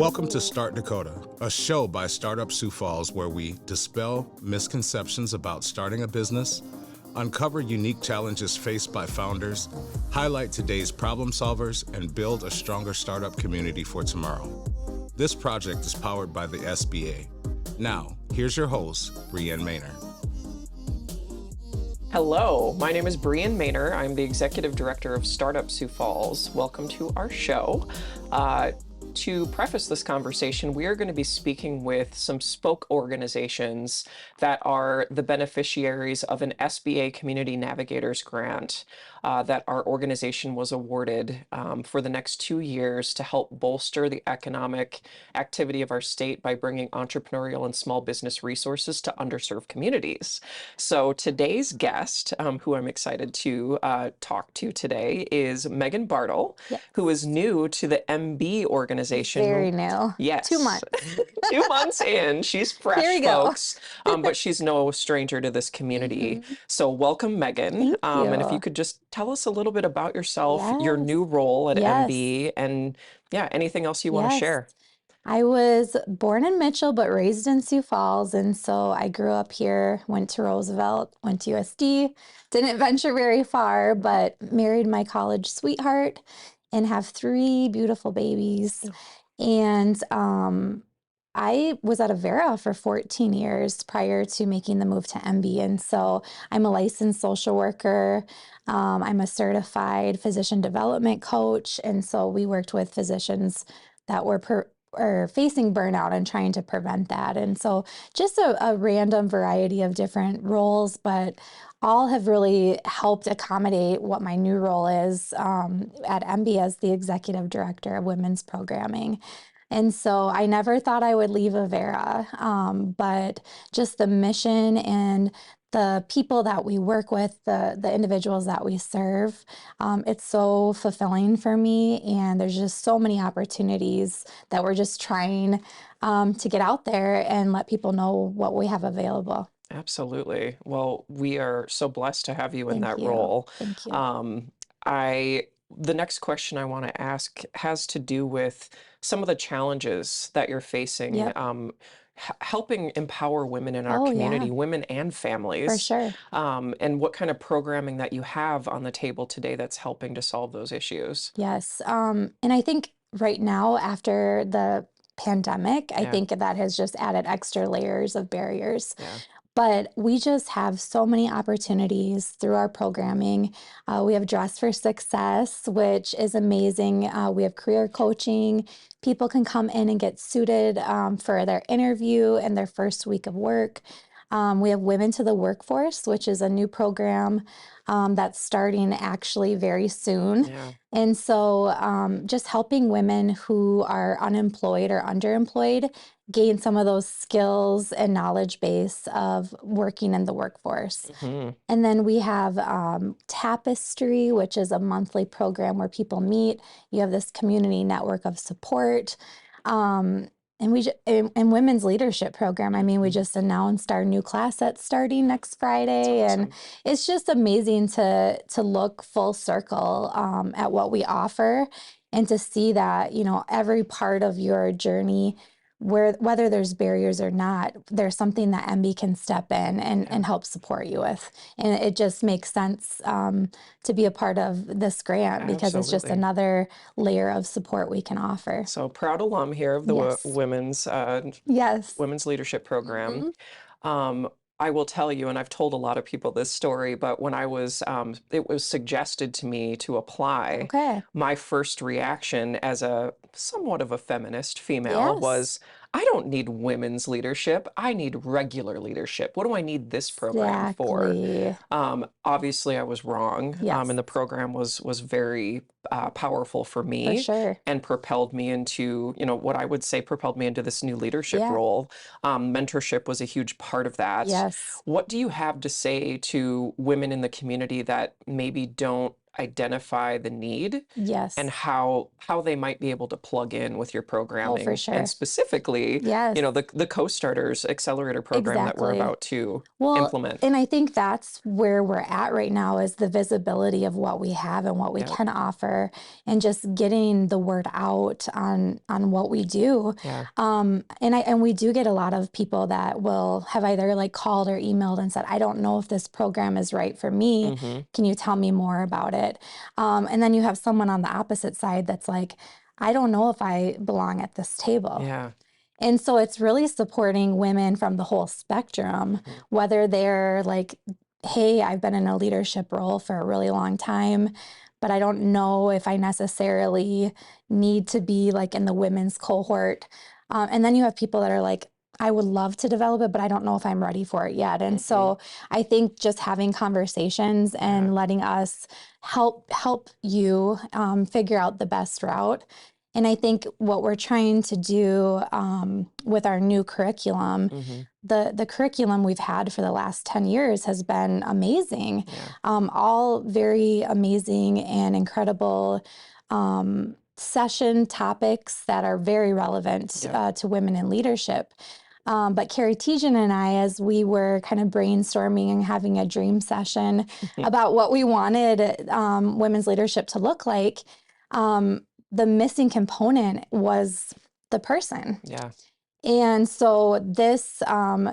Welcome to Start Dakota, a show by Startup Sioux Falls where we dispel misconceptions about starting a business, uncover unique challenges faced by founders, highlight today's problem solvers, and build a stronger startup community for tomorrow. This project is powered by the SBA. Now, here's your host, Brienne Maner. Hello, my name is Brienne Maner. I'm the Executive Director of Startup Sioux Falls. Welcome to our show. To preface this conversation, we are going to be speaking with some spoke organizations that are the beneficiaries of an SBA Community Navigators grant that our organization was awarded for the next 2 years to help bolster the economic activity of our state by bringing entrepreneurial and small business resources to underserved communities. So today's guest, who I'm excited to talk to today, is Megan Bartel, who is new to the EmBe organization. Very new. Yes. 2 months. 2 months in. She's fresh, folks. But she's no stranger to this community. Mm-hmm. So welcome, Megan. Thank you. And if you could just tell us a little bit about yourself, your Yes. new role at Yes. EmBe, and anything else you want to Yes. share. I was born in Mitchell, but raised in Sioux Falls. And so I grew up here, went to Roosevelt, went to USD, didn't venture very far, but married my college sweetheart and have 3 beautiful babies. And I was at Avera for 14 years prior to making the move to EmBe. And so I'm a licensed social worker. I'm a certified physician development coach. And so we worked with physicians that were facing burnout and trying to prevent that. And so just a random variety of different roles, but all have really helped accommodate what my new role is at EmBe as the Executive Director of Women's Programming. And so I never thought I would leave Avera, but just the mission and the people that we work with, the individuals that we serve, it's so fulfilling for me. And there's just so many opportunities that we're just trying to get out there and let people know what we have available. Absolutely. Well, we are so blessed to have you in that Thank you. role. Thank you. The next question I want to ask has to do with some of the challenges that you're facing, Yep. helping empower women in our Oh, community, yeah. women and families. For sure. And what kind of programming that you have on the table today that's helping to solve those issues. Yes. And I think right now, after the pandemic, I Yeah. think that has just added extra layers of barriers. Yeah. But we just have so many opportunities through our programming. We have Dress for Success, which is amazing. We have career coaching. People can come in and get suited for their interview and their first week of work. We have Women to the Workforce, which is a new program that's starting actually very soon. Yeah. And so just helping women who are unemployed or underemployed gain some of those skills and knowledge base of working in the workforce. Mhm. And then we have Tapestry, which is a monthly program where people meet. You have this community network of support. And and Women's Leadership Program. I mean, we just announced our new class that's starting next Friday. That's And it's just amazing to look full circle at what we offer and to see that, every part of your journey, whether there's barriers or not, there's something that EmBe can step in and help support you with. And it just makes sense to be a part of this grant because it's just Absolutely. another layer of support we can offer. So proud alum here of the Yes. Women's Yes. Leadership Program. Mhm. I will tell you, and I've told a lot of people this story, but when it was suggested to me to apply, Okay. my first reaction as a somewhat of a feminist female Yes. was, I don't need women's leadership. I need regular leadership. What do I need this program for? Exactly. Obviously, I was wrong, Yes. and the program was very powerful for For me sure. and propelled me into, what I would say propelled me into this new leadership Yeah. role. Mentorship was a huge part of that. Yes. What do you have to say to women in the community that maybe don't identify the need and Yes. how they might be able to plug in with your Oh, for programming, and sure. specifically, Yes, the Co-Starters Accelerator program that we're exactly. about to Well, implement. and I think that's where we're at right now is the visibility of what we have and what we Yeah, can offer and just getting the word out on what we do. yeah. And we do get a lot of people that will have either like called or emailed and said, I don't know if this program is right for me. Mm-hmm. Can you tell me more about it? And then you have someone on the opposite side that's like, I don't know if I belong at this table. Yeah. And so it's really supporting women from the whole spectrum, Mm-hmm. whether they're like, hey, I've been in a leadership role for a really long time, but I don't know if I necessarily need to be like in the women's cohort. And then you have people that are like, I would love to develop it, but I don't know if I'm ready for it yet. And Mm-hmm. so I think just having conversations and Yeah. letting us help you figure out the best route. And I think what we're trying to do with our new curriculum, Mm-hmm. the curriculum we've had for the last 10 years has been amazing. Yeah. All very amazing and incredible session topics that are very relevant Yeah. to women in leadership. But Carrie Tejan and I, as we were kind of brainstorming and having a dream session about what we wanted women's leadership to look like, the missing component was the person. Yeah. And so this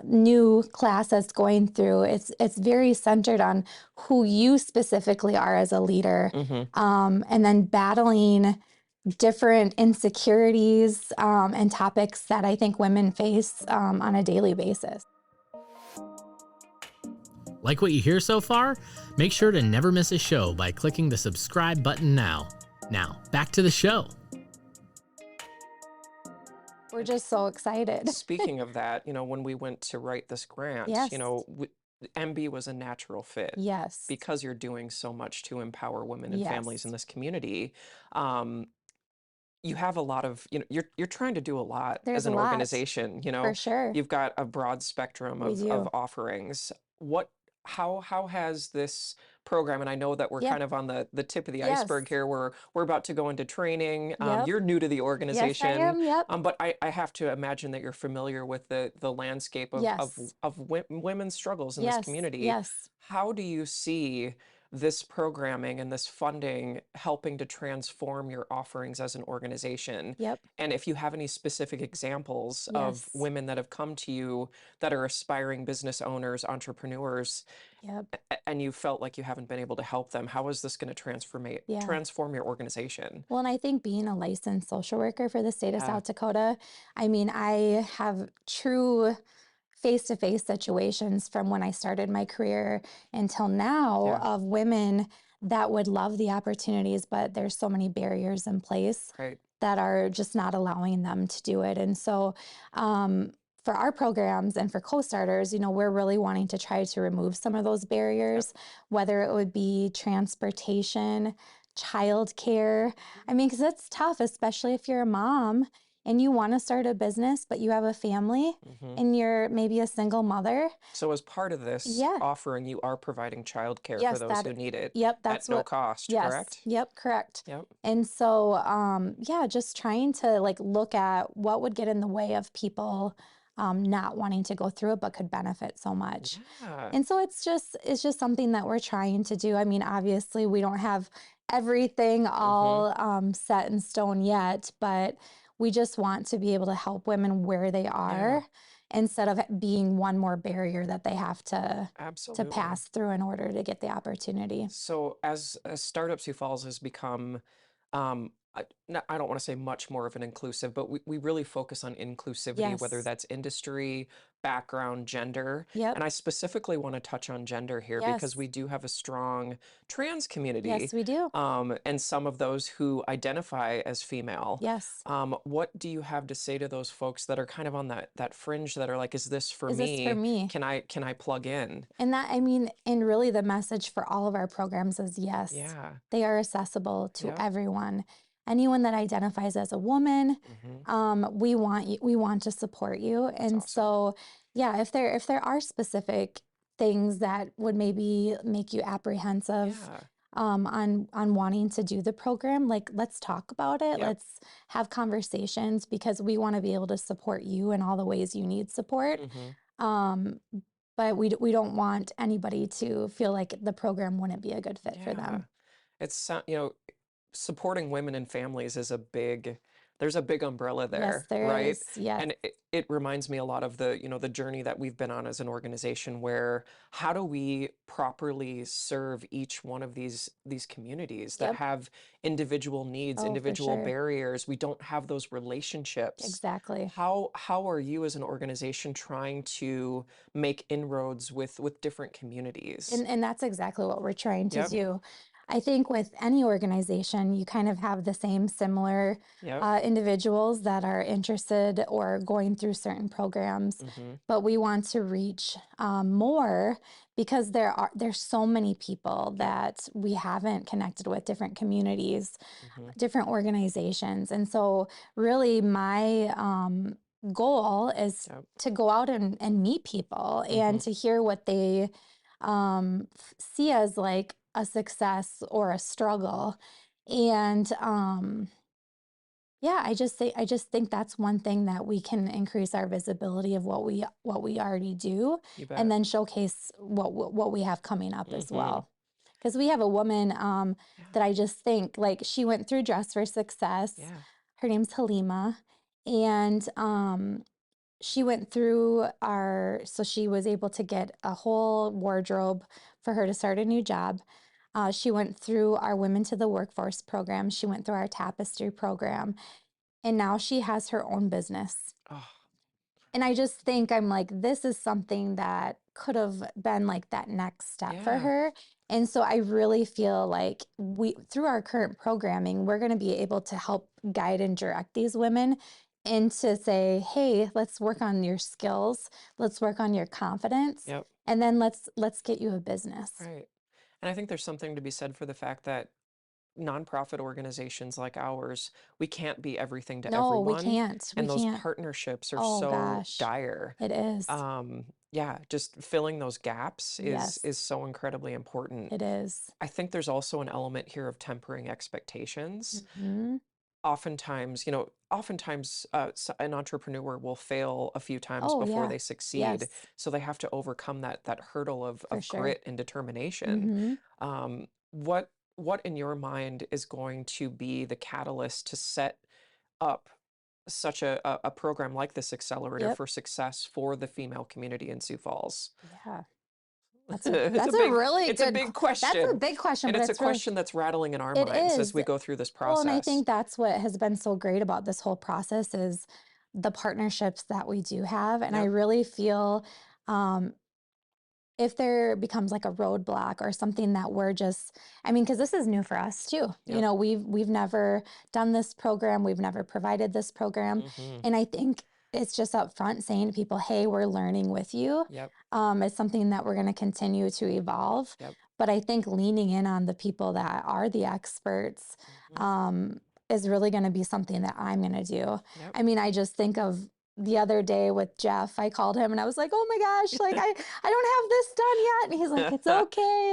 new class that's going through, it's very centered on who you specifically are as a leader, Mm-hmm. and then battling different insecurities and topics that I think women face on a daily basis. Like what you hear so far? Make sure to never miss a show by clicking the subscribe button now. Now, back to the show. We're just so excited. Speaking of that, when we went to write this grant, Yes. EmBe was a natural fit Yes. because you're doing so much to empower women and families in Yes. this community. You have a lot of, you're trying to do a lot There's as a an lot, organization. for sure. You've got a broad spectrum We of do. offerings. How has this program, and I know that we're Yeah. kind of on the tip of the Yes. iceberg here, we're about to go into training. Yep. You're new to the Yes, I organization. am. Yep. But I have to imagine that you're familiar with the landscape of Yes. women's struggles in this Yes. community. Yes. How do you see this programming and this funding helping to transform your offerings as an organization? Yep. And if you have any specific examples of Yes. women that have come to you that are aspiring business owners, entrepreneurs, Yep. and you felt like you haven't been able to help them, how is this going to Yeah. transform your organization? Well, and I think being a licensed social worker for the state of Yeah. South Dakota, I mean, I have true face-to-face situations from when I started my career until now Yeah. of women that would love the opportunities, but there's so many barriers in place Right. that are just not allowing them to do it. And so, for our programs and for co-starters, we're really wanting to try to remove some of those barriers, whether it would be transportation, childcare. I mean, because it's tough, especially if you're a mom and you want to start a business, but you have a family Hmm. and you're maybe a single mother. So as part of this Yeah. offering, you are providing childcare for Yes, those who need it yep, at that's no what, cost, yes, correct? yep, correct. Yep. And so, yeah, just trying to like look at what would get in the way of people not wanting to go through it, but could benefit so much. Yeah. And so it's just something that we're trying to do. I mean, obviously, we don't have everything all set in stone yet, but we just want to be able to help women where they are instead of it being one more barrier that they have to Absolutely. pass through in order to get the opportunity. So as Startup Sioux Falls has become, I don't want to say much more of an inclusive, but we really focus on inclusivity, whether Yes. that's industry, background, gender. Yep. And I specifically want to touch on gender here because Yes. we do have a strong trans community, Yes, we do. and some of those who identify as female. Yes. What do you have to say to those folks that are kind of on that fringe that are like, is this for Is this me? for me? Can I plug in? And that, I mean, and really the message for all of our programs is yes, Yeah. they are accessible to Yep. everyone. Anyone that identifies as a woman, Mhm. we want to support you. And awesome. so, yeah, if there are specific things that would maybe make you apprehensive, Yeah. on wanting to do the program, like, let's talk about it. Yep. Let's have conversations because we want to be able to support you in all the ways you need support. Um, but we don't want anybody to feel like the program wouldn't be a good fit for Yeah. them. It's, supporting women and families is there's a big umbrella Yes, there, there right? is. Yes. And it reminds me a lot of the journey that we've been on as an organization, where how do we properly serve each one of these communities that Yep. have individual needs, Oh, for individual sure. barriers? We don't have those relationships. Exactly. How are you as an organization trying to make inroads with different communities? And that's exactly what we're trying to Yep. do. I think with any organization, you kind of have the same similar Yep. individuals that are interested or going through certain programs, but we want to reach more because there's so many people that we haven't connected with, different communities, different organizations. And so really my goal is Yep. to go out and meet people and to hear what they see as like a success or a struggle. And yeah, I just think that's one thing that we can increase our visibility of what we already do, You bet. and then showcase what we have coming up as well. Because we have a woman that I just think, like, she went through Dress for Success. Yeah. Her name's Halima, and she went through so she was able to get a whole wardrobe for her to start a new job. She went through our Women to the Workforce program. She went through our Tapestry program, and now she has her own business. Oh, And I just think, I'm like, this is something that could have been like that next step for Yeah. her. And so I really feel like through our current programming, we're going to be able to help guide and direct these women and to say, hey, let's work on your skills. Let's work on your confidence. Yep. And then let's get you a business. Right. And I think there's something to be said for the fact that nonprofit organizations like ours, we can't be everything to No, we everyone. can't. We And those can't. partnerships are Oh so gosh, dire. it is. Yeah, just filling those gaps Yes, is so incredibly important. it is. I think there's also an element here of tempering expectations. Mhm. Oftentimes, an entrepreneur will fail a few times Oh before yeah. they succeed. Yes, So they have to overcome that hurdle of for sure. grit and determination. hmm What in your mind is going to be the catalyst to set up such a program like this accelerator Yep. for success for the female community in Sioux Falls? Yeah. It's That's a big, really it's a good. big That's a question. big question, And but it's a it's really, question that's rattling in our it minds as is. we go through this Well, and I process. think that's what has been so great about this whole process is the partnerships that we do have. And I Yep. really feel if there becomes like a roadblock or something that we're just, I mean, because this is new for us too. Yep. We've never done this program, we've never provided this program, and I think it's just upfront saying to people, hey, we're learning with you. Yep. It's something that we're going to continue to evolve. Yep. But I think leaning in on the people that are the experts is really going to be something that I'm going to do. Yep. I mean, I just think of the other day with Jeff, I called him and I was like, oh my gosh, like I don't have this done yet. And he's like,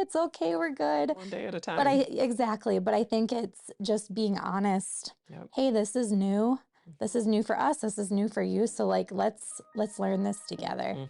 it's okay, we're good. One day at a time. But I think it's just being honest. Yep. Hey, this is new. This is new for us. This is new for you. So like, let's learn this together.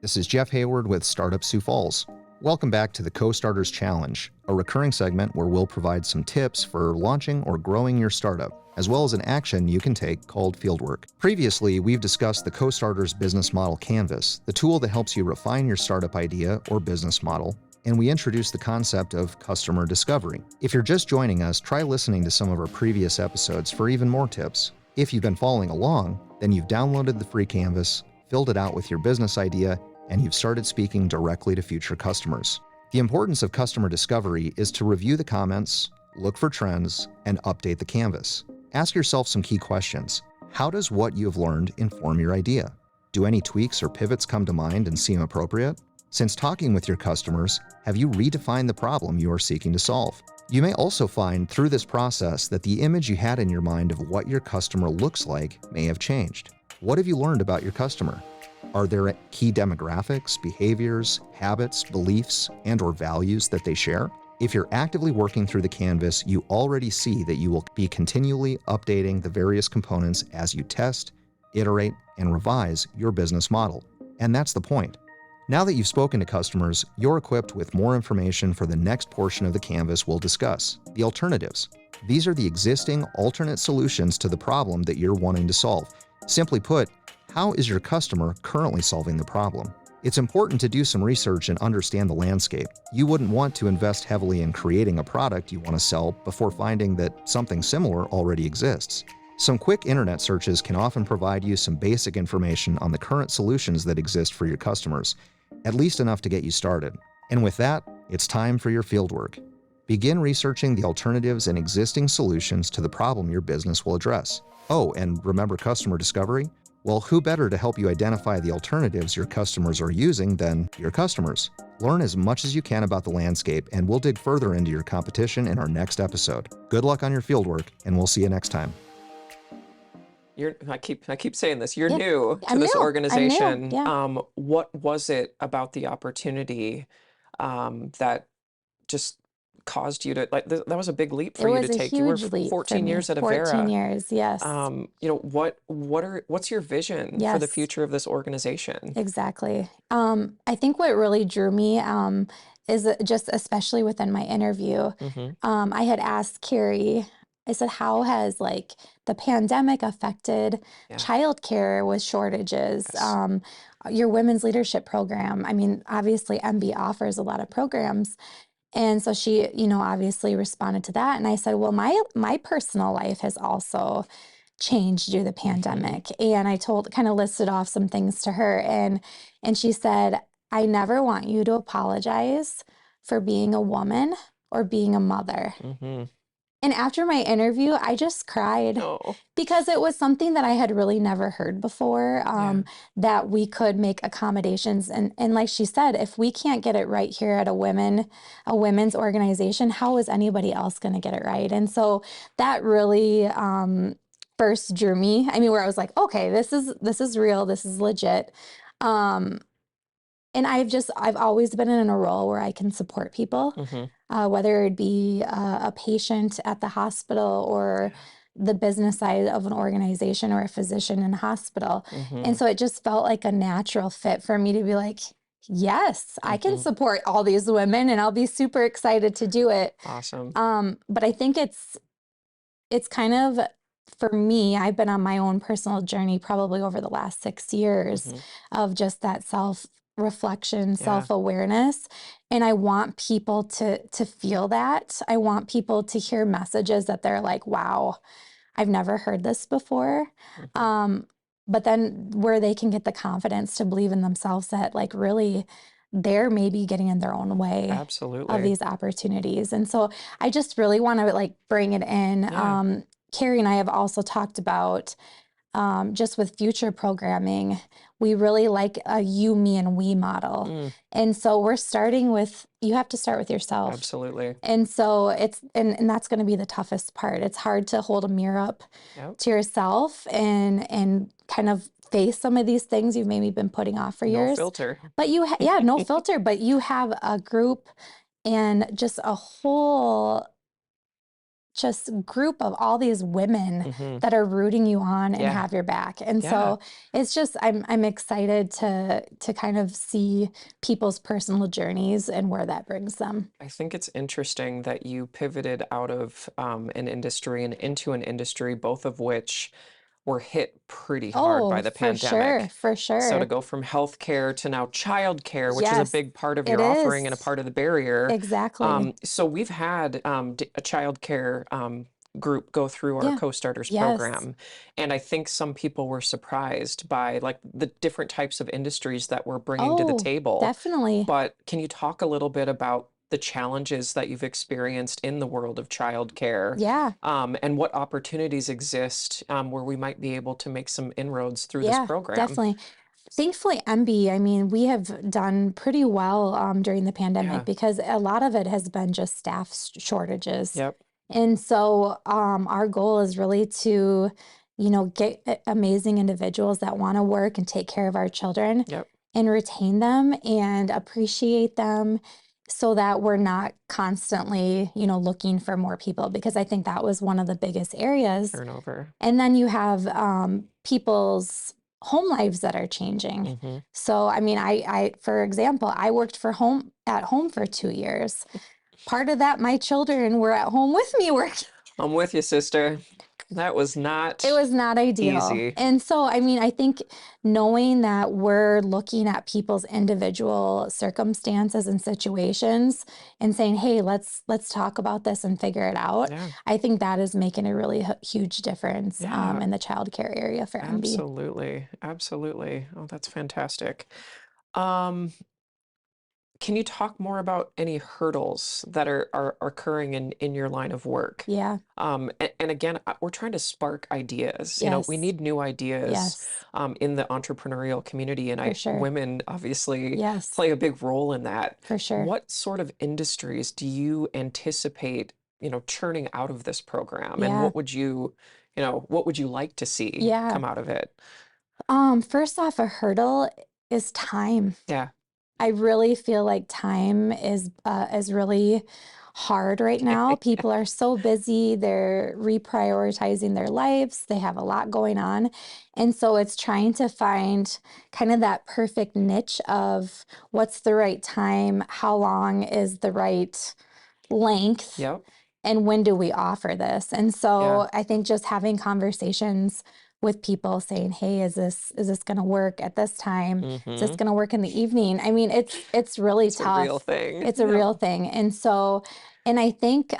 This is Jeff Hayward with Startup Sioux Falls. Welcome back to the Co-Starters Challenge, a recurring segment where we'll provide some tips for launching or growing your startup, as well as an action you can take called fieldwork. Previously, we've discussed the Co-Starters Business Model Canvas, the tool that helps you refine your startup idea or business model, and we introduced the concept of customer discovery. If you're just joining us, try listening to some of our previous episodes for even more tips. If you've been following along, then you've downloaded the free canvas, filled it out with your business idea, and you've started speaking directly to future customers. The importance of customer discovery is to review the comments, look for trends, and update the canvas. Ask yourself some key questions. How does what you have learned inform your idea? Do any tweaks or pivots come to mind and seem appropriate? Since talking with your customers, have you redefined the problem you are seeking to solve? You may also find through this process that the image you had in your mind of what your customer looks like may have changed. What have you learned about your customer? Are there key demographics, behaviors, habits, beliefs, and/or values that they share? If you're actively working through the canvas, you already see that you will be continually updating the various components as you test, iterate, and revise your business model. And that's the point. Now that you've spoken to customers, you're equipped with more information for the next portion of the canvas we'll discuss, the alternatives. These are the existing alternate solutions to the problem that you're wanting to solve. Simply put, how is your customer currently solving the problem? It's important to do some research and understand the landscape. You wouldn't want to invest heavily in creating a product you want to sell before finding that something similar already exists. Some quick internet searches can often provide you some basic information on the current solutions that exist for your customers, at least enough to get you started. And with that, it's time for your fieldwork. Begin researching the alternatives and existing solutions to the problem your business will address. Oh, and remember customer discovery? Well, who better to help you identify the alternatives your customers are using than your customers? Learn as much as you can about the landscape, and we'll dig further into your competition in our next episode. Good luck on your fieldwork, and we'll see you next time. I keep saying this. You're Yeah, new to I'm this new. I'm new, organization. yeah. What was it about the opportunity that just caused you to that was a big leap for It you was to a take. You were huge leap for 14 me. years at 14 Avera. years, yes. What's your vision for the Yes. future of this organization? Exactly. I think what really drew me is just especially within my interview. Mm-hmm. I had asked Carrie, I said, how has like the pandemic affected Yeah. childcare with shortages? Yes. Your women's leadership program. I mean, obviously EmBe offers a lot of programs. And so she, obviously responded to that. And I said, well, my personal life has also changed due to the pandemic. And I kind of listed off some things to her. And she said, I never want you to apologize for being a woman or being a mother. Mm-hmm. And after my interview, I just cried Oh. because it was something that I had really never heard before, that we could make accommodations. And like she said, if we can't get it right here at a women's organization, how is anybody else going to get it right? And so that really first drew me. I mean, where I was like, okay, this is real. This is legit. And I've always been in a role where I can support people, whether it be a patient at the hospital or the business side of an organization or a physician in a hospital. And so it just felt like a natural fit for me to be like, yes, I can support all these women and I'll be super excited to do it. Awesome. But I think it's kind of, for me, I've been on my own personal journey probably over the last 6 years of just that self-reflection, self-awareness. And I want people to feel that. I want people to hear messages that they're like, wow, I've never heard this before. But then where they can get the confidence to believe in themselves that like really they're maybe getting in their own way Absolutely. of these opportunities. And so I just really want to like bring it in. Yeah. Carrie and I have also talked about just with future programming, we really like a you, me, and we model. And so we're starting with, you have to start with yourself. Absolutely. And so and that's going to be the toughest part. It's hard to hold a mirror up to yourself and kind of face some of these things you've maybe been putting off for years. No filter. But no filter, but you have a group and just a whole group of all these women that are rooting you on and have your back. And so it's just, I'm excited to kind of see people's personal journeys and where that brings them. I think it's interesting that you pivoted out of an industry and into an industry, both of which were hit pretty hard by the pandemic. For sure. So to go from healthcare to now childcare, which is Yes, a big part of it your offering and a is. part of the barrier. Exactly. So we've had a childcare group go through our Co.STARTERS program. And I think some people were surprised by like the different types of industries that we're bringing to the table. Definitely. But can you talk a little bit about the challenges that you've experienced in the world of childcare? Yeah. And what opportunities exist where we might be able to make some inroads through this program? Definitely. Thankfully, EmBe, I mean, we have done pretty well during the pandemic because a lot of it has been just staff shortages. Yep. And so our goal is really to, get amazing individuals that want to work and take care of our children and retain them and appreciate them so that we're not constantly, looking for more people, because I think that was one of the biggest areas. Turnover. And then you have people's home lives that are changing. Mm-hmm. So, I mean, I, for example, I worked at home for 2 years. Part of that, my children were at home with me working. I'm with you, sister. That was not. It was not ideal. Easy. And so, I mean, I think knowing that we're looking at people's individual circumstances and situations and saying, hey, let's talk about this and figure it out. Yeah. I think that is making a really huge difference in the childcare area for EmBe. Absolutely. Absolutely. Oh, that's fantastic. Can you talk more about any hurdles that are occurring in your line of work? Yeah. And again, we're trying to spark ideas. We Yes. need new ideas Yes. in the entrepreneurial community, and For sure. women obviously Yes. play a big role in that. For sure. What sort of industries do you anticipate, churning out of this program, and Yeah. what would you like to see Yeah. come out of it? First off, a hurdle is time. Yeah. I really feel like time is really hard right now. People are so busy. They're reprioritizing their lives. They have a lot going on. And so it's trying to find kind of that perfect niche of what's the right time, how long is the right length, Yep. and when do we offer this? And so I think just having conversations with people saying, hey, is this going to work at this time? Is this going to work in the evening? I mean, it's really It's tough. a real thing. It's a real thing. And so, and I think,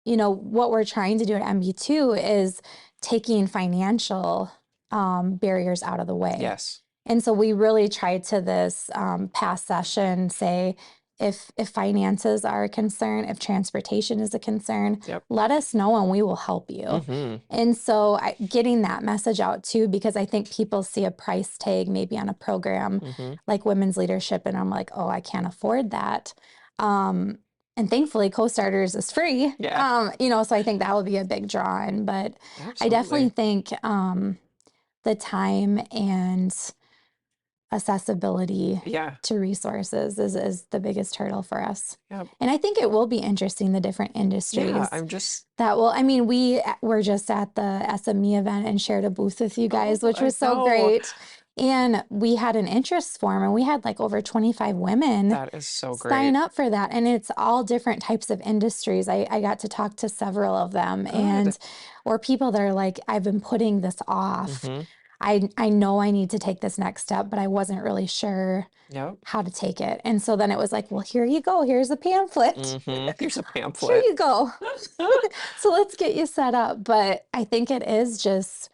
what we're trying to do at EmBe too is taking financial barriers out of the way. Yes. And so we really tried to this past session say, if finances are a concern, if transportation is a concern, let us know and we will help you. And so getting that message out too, because I think people see a price tag maybe on a program like women's leadership, and I'm like, oh, I can't afford that. And thankfully CO.STARTERS is free. Yeah. So I think that will be a big draw in, but Absolutely. I definitely think the time and accessibility to resources is the biggest hurdle for us. Yep. And I think it will be interesting, the different industries. Yeah, we were just at the SME event and shared a booth with you guys, which was so know. great. And we had an interest form, and we had like over 25 women That is so great. sign up for that. And it's all different types of industries. I got to talk to several of them, or people that are like, I've been putting this off. I know I need to take this next step, but I wasn't really sure how to take it. And so then it was like, well, here you go. Here's a pamphlet. Here's a pamphlet. Here you go. So let's get you set up. But I think it is just,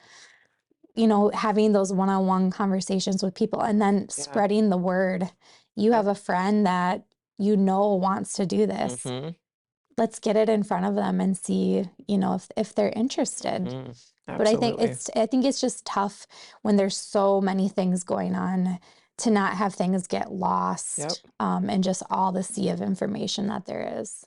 having those one-on-one conversations with people and then spreading the word. You have a friend that wants to do this. Let's get it in front of them and see, if they're interested. But I think it's just tough when there's so many things going on to not have things get lost and just all the sea of information that there is.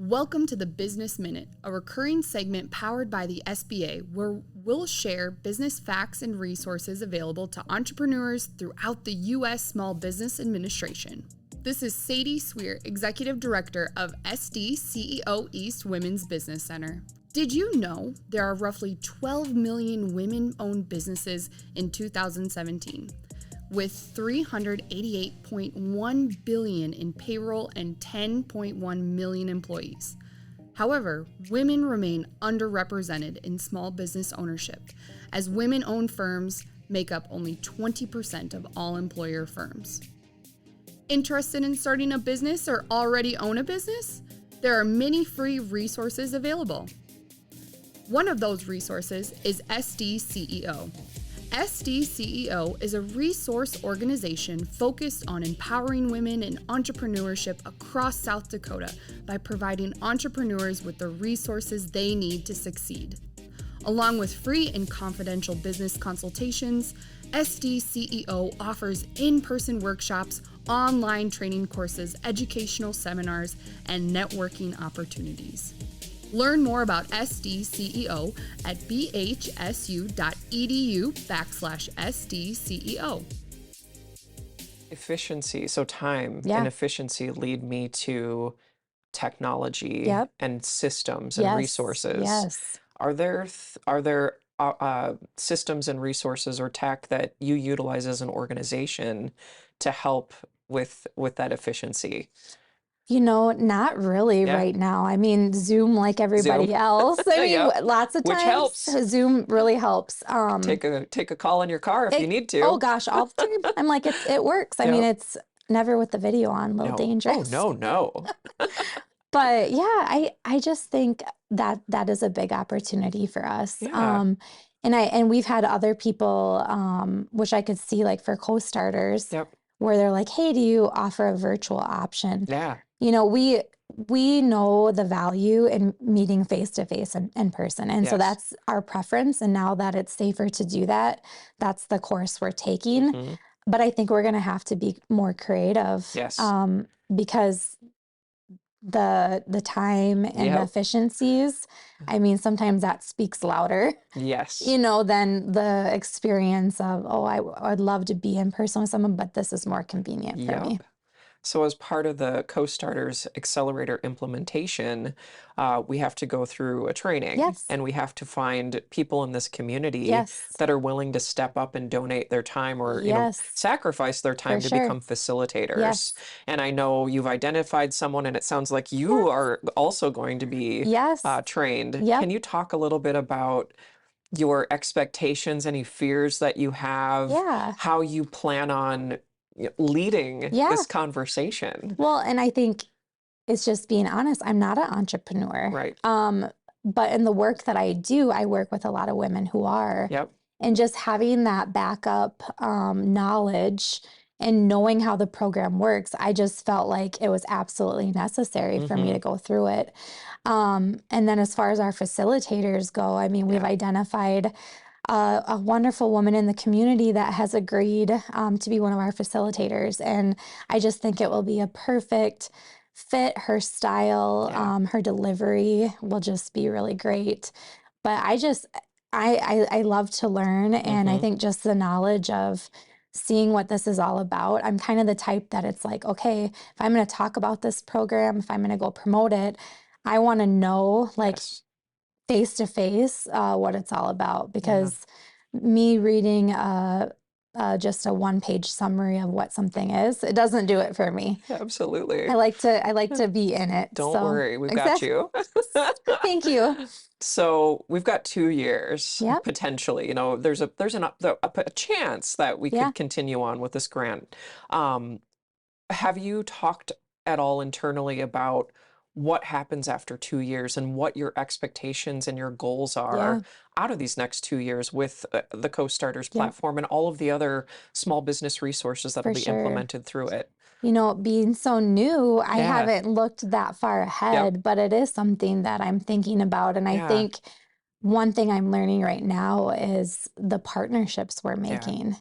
Welcome to the Business Minute, a recurring segment powered by the SBA, where we'll share business facts and resources available to entrepreneurs throughout the U.S. Small Business Administration. This is Sadie Sweer, Executive Director of SD CEO East Women's Business Center. Did you know there are roughly 12 million women-owned businesses in 2017, with $388.1 billion in payroll and 10.1 million employees? However, women remain underrepresented in small business ownership, as women-owned firms make up only 20% of all employer firms. Interested in starting a business or already own a business? There are many free resources available. One of those resources is SD CEO. SD CEO is a resource organization focused on empowering women in entrepreneurship across South Dakota by providing entrepreneurs with the resources they need to succeed. Along with free and confidential business consultations, SD CEO offers in-person workshops, online training courses, educational seminars, and networking opportunities. Learn more about SD CEO at bhsu.edu/SDCEO. Efficiency. So time Yeah. and efficiency lead me to technology Yep. and systems and Yes. resources. Yes. Are there systems and resources or tech that you utilize as an organization to help with that efficiency? Not really Yeah. right now. I mean, Zoom, like Zoom. everybody else. I mean, Yep. lots of Which times helps. Zoom really helps. Take a call in your car if you need to. Oh gosh, all the time. I'm like, it works. I mean, Yep. it's never with the video on, a little No. Oh, dangerous. no. But yeah, I just think that that is a big opportunity for us. Yeah. And we've had other people, which I could see like for co-starters, Yep. where they're like, hey, do you offer a virtual option? Yeah. We know the value in meeting face to face and in person. And so Yes. that's our preference. And now that it's safer to do that, that's the course we're taking. Mhm. But I think we're going to have to be more creative. Yes. Because the time and the Yep. efficiencies, I mean, sometimes that speaks louder, Yes. than the experience of, I'd love to be in person with someone, but this is more convenient for me. Yep. So as part of the Co-Starters Accelerator implementation, we have to go through a training. Yes. And we have to find people in this community Yes. that are willing to step up and donate their time or, Yes. sacrifice their time For to sure. become facilitators. Yes. And I know you've identified someone, and it sounds like you Yes. are also going to be Yes. trained. Yep. Can you talk a little bit about your expectations, any fears that you have, Yeah. how you plan on leading Yeah. this conversation? Well, and I think it's just being honest. I'm not an entrepreneur. Right. But in the work that I do, I work with a lot of women who are. Yep. And just having that backup knowledge and knowing how the program works, I just felt like it was absolutely necessary for me to go through it. And then as far as our facilitators go, I mean, we've identified a wonderful woman in the community that has agreed to be one of our facilitators. And I just think it will be a perfect fit. Her style, her delivery will just be really great. But I love to learn. And I think just the knowledge of seeing what this is all about, I'm kind of the type that it's like, okay, if I'm going to talk about this program, if I'm going to go promote it, I want to know like Yes. face to face what it's all about, because me reading just a one-page summary of what something is, it doesn't do it for me. Absolutely. I like to be in it. Don't so. worry, we've got you. Thank you. So we've got 2 years Yep. potentially. There's a chance that we Yeah. could continue on with this grant. Have you talked at all internally about what happens after 2 years and what your expectations and your goals are out of these next 2 years with the Co-Starters platform and all of the other small business resources that will For be sure. implemented through it? Being so new, I Yeah. haven't looked that far ahead, but it is something that I'm thinking about. And I Yeah. think one thing I'm learning right now is the partnerships we're making.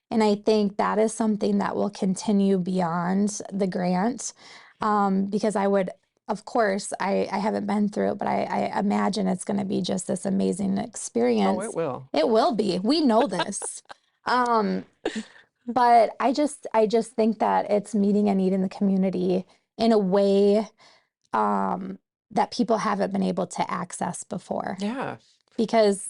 And I think that is something that will continue beyond the grant. Because of course, I haven't been through it, but I imagine it's going to be just this amazing experience. Oh, it will. It will be. We know this. But I just think that it's meeting a need in the community in a way that people haven't been able to access before. Yeah. Because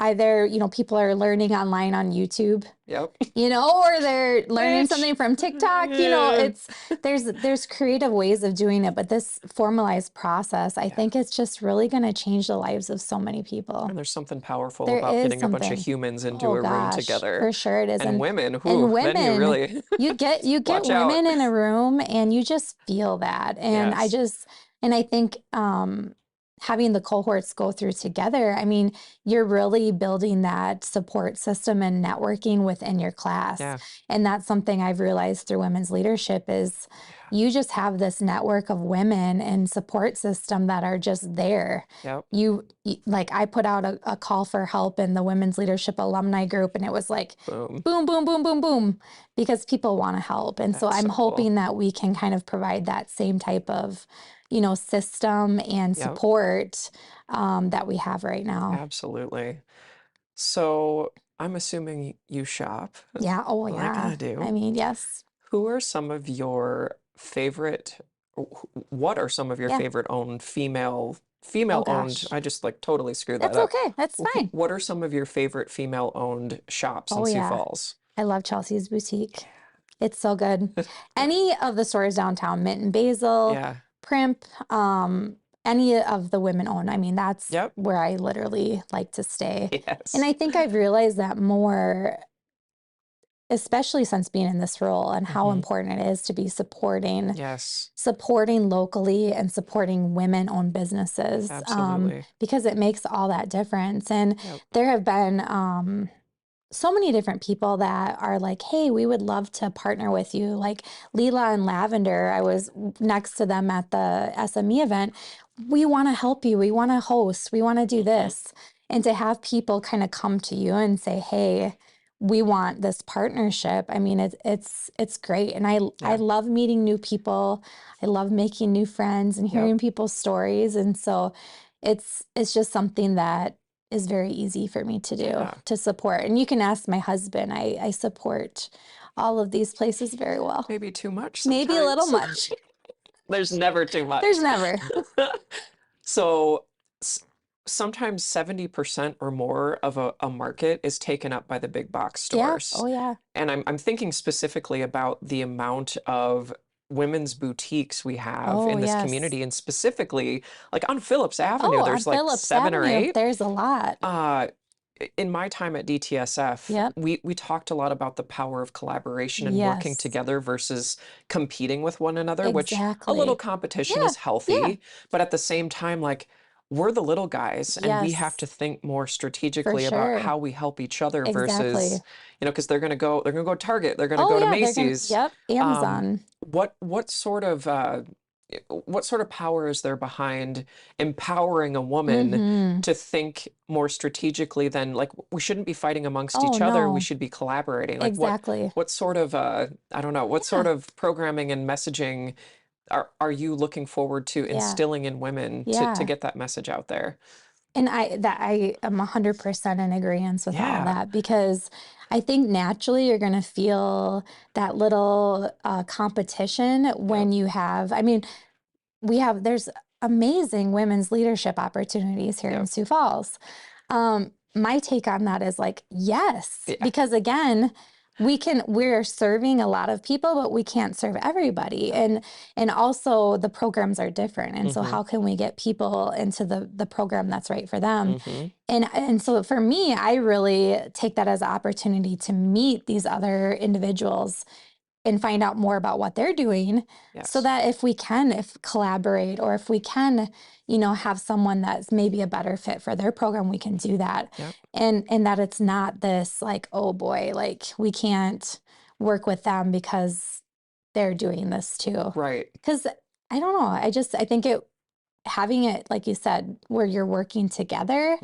either, people are learning online on YouTube, Yep. or they're learning Which- something from TikTok. There's creative ways of doing it, but this formalized process, I think it's just really going to change the lives of so many people. And there's something powerful There about is getting a bunch of something. humans into Oh a room gosh, together. for sure it is. And women, and then women, you really you get Watch out. women in a room and you just feel that. And Yes. I think having the cohorts go through together, I mean, you're really building that support system and networking within your class. Yeah. And that's something I've realized through women's leadership is you just have this network of women and support system that are just there. Yep. Like I put out a call for help in the women's leadership alumni group, and it was like Boom. boom, boom, boom, boom, boom, because people want to help. And so That's I'm so cool. hoping that we can kind of provide that same type of, system and support that we have right now. Absolutely. So I'm assuming you shop. Yeah. Oh, Well, I yeah. kinda do. I mean, yes. Who are some of your favorite, what are some of your Yeah. favorite owned female Oh owned, gosh. I just like totally screwed that That's up. okay. That's fine. What are some of your favorite female owned shops in Oh Sioux yeah. Falls? I love Chelsea's Boutique. It's so good. Any of the stores downtown, Mint and Basil, Yeah. Primp, any of the women owned. I mean, that's Yep. where I literally like to stay. Yes. And I think I've realized that more, especially since being in this role, and how important it is to be supporting Yes. locally and supporting women-owned businesses, Absolutely. because it makes all that difference. And Yep. there have been so many different people that are like, hey, we would love to partner with you. Like Leela and Lavender, I was next to them at the SME event. We want to help you. We want to host. We want to do this. And to have people kind of come to you and say, hey, we want this partnership. I mean, it's great. And I love meeting new people. I love making new friends and hearing people's stories. And so it's just something that is very easy for me to do, to support. And you can ask my husband. I support all of these places very well. Maybe too much Maybe a little sometimes. much. There's never too much. There's never. So sometimes 70% or more of a market is taken up by the big box stores. Yeah. Oh yeah. And I'm thinking specifically about the amount of women's boutiques we have in this community, and specifically like on Phillips Avenue, there's like Phillips 7 or Avenue, 8. There's a lot. In my time at DTSF, we talked a lot about the power of collaboration and working together versus competing with one another, which a little competition is healthy, but at the same time, like, we're the little guys and we have to think more strategically about how we help each other versus, because they're gonna go Target, they're gonna go to Macy's. Amazon. What sort of power is there behind empowering a woman to think more strategically than, like, we shouldn't be fighting amongst each other, we should be collaborating. Like what sort of I don't know, what sort of programming and messaging are you looking forward to instilling in women to get that message out there? And I am 100% in agreement with all that, because I think naturally you're going to feel that little competition when you have, I mean, there's amazing women's leadership opportunities here in Sioux Falls. My take on that is like, yes, because again, we're serving a lot of people, but we can't serve everybody. And also the programs are different. And so how can we get people into the program that's right for them? And so for me, I really take that as an opportunity to meet these other individuals and find out more about what they're doing, so that if we can collaborate, or if we can, have someone that's maybe a better fit for their program, we can do that. And that it's not this like, oh boy, like we can't work with them because they're doing this too. Right. Because I don't know, I think having it, like you said, where you're working together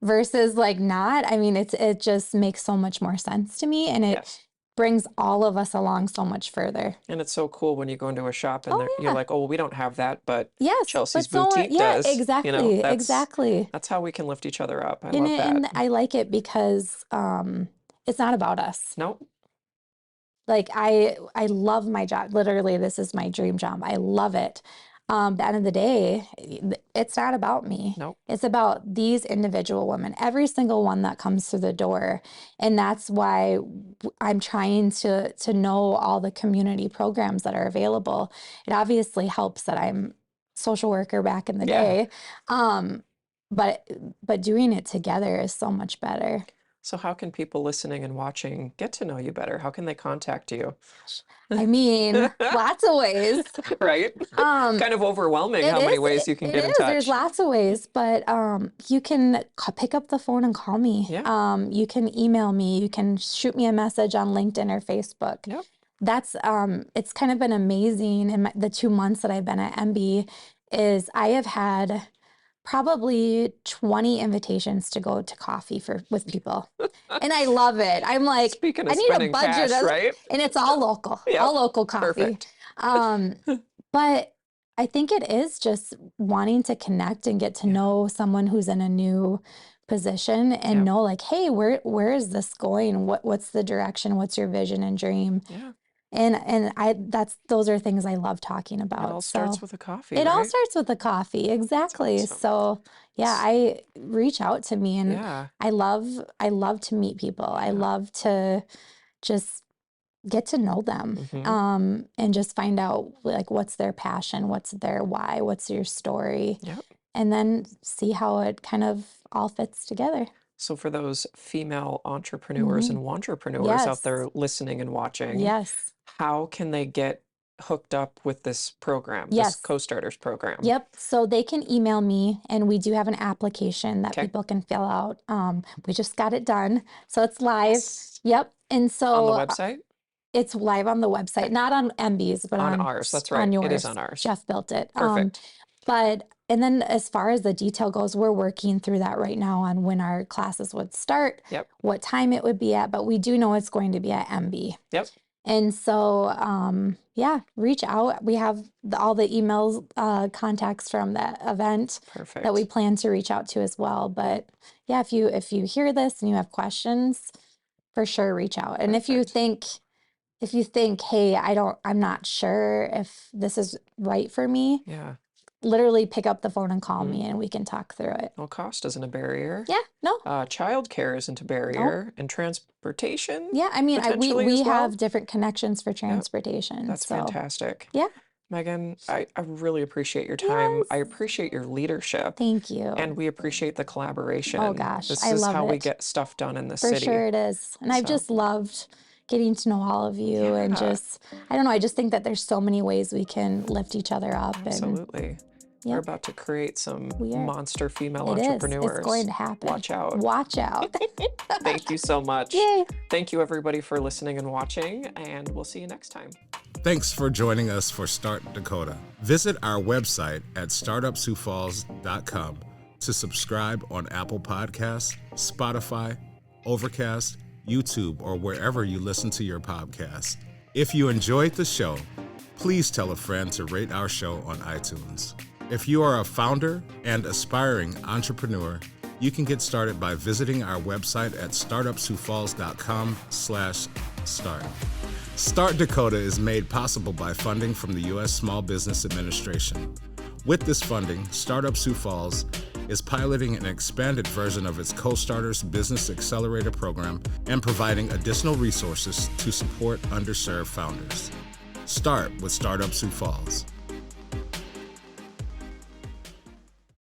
versus like not, I mean, it just makes so much more sense to me, and it brings all of us along so much further. And it's so cool when you go into a shop and you're like, oh, well, we don't have that, but Chelsea's but Boutique does. Exactly, exactly. That's how we can lift each other up. I love that. And I like it because it's not about us. Nope. Like I love my job. Literally, this is my dream job. I love it. At the end of the day, it's not about me. Nope. It's about these individual women, every single one that comes through the door. And that's why I'm trying to know all the community programs that are available. It obviously helps that I'm social worker back in the day. But doing it together is so much better. So how can people listening and watching get to know you better? How can they contact you? I mean, lots of ways. Right? Kind of overwhelming how many ways you can get in touch. There's lots of ways, but you can pick up the phone and call me. You can email me. You can shoot me a message on LinkedIn or Facebook. Yep. That's it's kind of been amazing in the 2 months that I've been at EmBe, is I have had probably 20 invitations to go to coffee with people. And I love it. I'm like, Speaking of I need a budget, cash, right? And it's all local, all local coffee. But I think it is just wanting to connect and get to know someone who's in a new position and know like, hey, where is this going? What's the direction? What's your vision and dream? And those are things I love talking about. It all starts with a coffee, It all right? starts with a coffee, exactly. That's awesome. So yeah, I reach out to me, and Yeah. I love to meet people. I love to just get to know them, and just find out like what's their passion, what's their why, what's your story, Yep. and then see how it kind of all fits together. So for those female entrepreneurs and wantrepreneurs out there listening and watching, Yes. how can they get hooked up with this program, this Yes. Co-Starters program? Yep. So they can email me, and we do have an application that Okay. people can fill out. We just got it done, so it's live. Yes. Yep. And so On the website? it's live on the website, not on EmBe's, but On on ours. That's right. on yours. It is on ours. Jeff built it. Perfect. And then as far as the detail goes, we're working through that right now on when our classes would start, Yep. what time it would be at, but we do know it's going to be at EmBe. Yep. And so, yeah, reach out. We have all the emails, contacts from that event Perfect. that we plan to reach out to as well. But yeah, if you hear this and you have questions, for sure reach out. And if you think, hey, I'm not sure if this is right for me, Yeah. literally pick up the phone and call me, and we can talk through it. Well, cost isn't a barrier. Yeah, no. Childcare isn't a barrier, and transportation. Yeah, I mean, potentially we as well? have different connections for transportation. That's so fantastic. yeah, Megan, I really appreciate your time. Yes. I appreciate your leadership. thank you. And we appreciate the collaboration. Oh, gosh, This I is love how we it. get stuff done in the For city. sure it is. And I've So- just loved getting to know all of you, and Yeah. I don't know, I just think that there's so many ways we can lift each other up. Absolutely. Yeah. We're about to create some We are. monster female And it is. entrepreneurs. It's going to happen. Watch out. Watch out. Thank you so much. Yay. Thank you, everybody, for listening and watching, and we'll see you next time. Thanks for joining us for Start Dakota. Visit our website at startupsiouxfalls.com to subscribe on Apple Podcasts, Spotify, Overcast, YouTube, or wherever you listen to your podcast. If you enjoyed the show, please tell a friend to rate our show on iTunes. If you are a founder and aspiring entrepreneur, you can get started by visiting our website at startupsiouxfalls.com/start. Start Dakota is made possible by funding from the U.S. Small Business Administration. With this funding, Startup Sioux Falls is piloting an expanded version of its Co-Starters Business Accelerator program and providing additional resources to support underserved founders. Start with Startup Sioux Falls.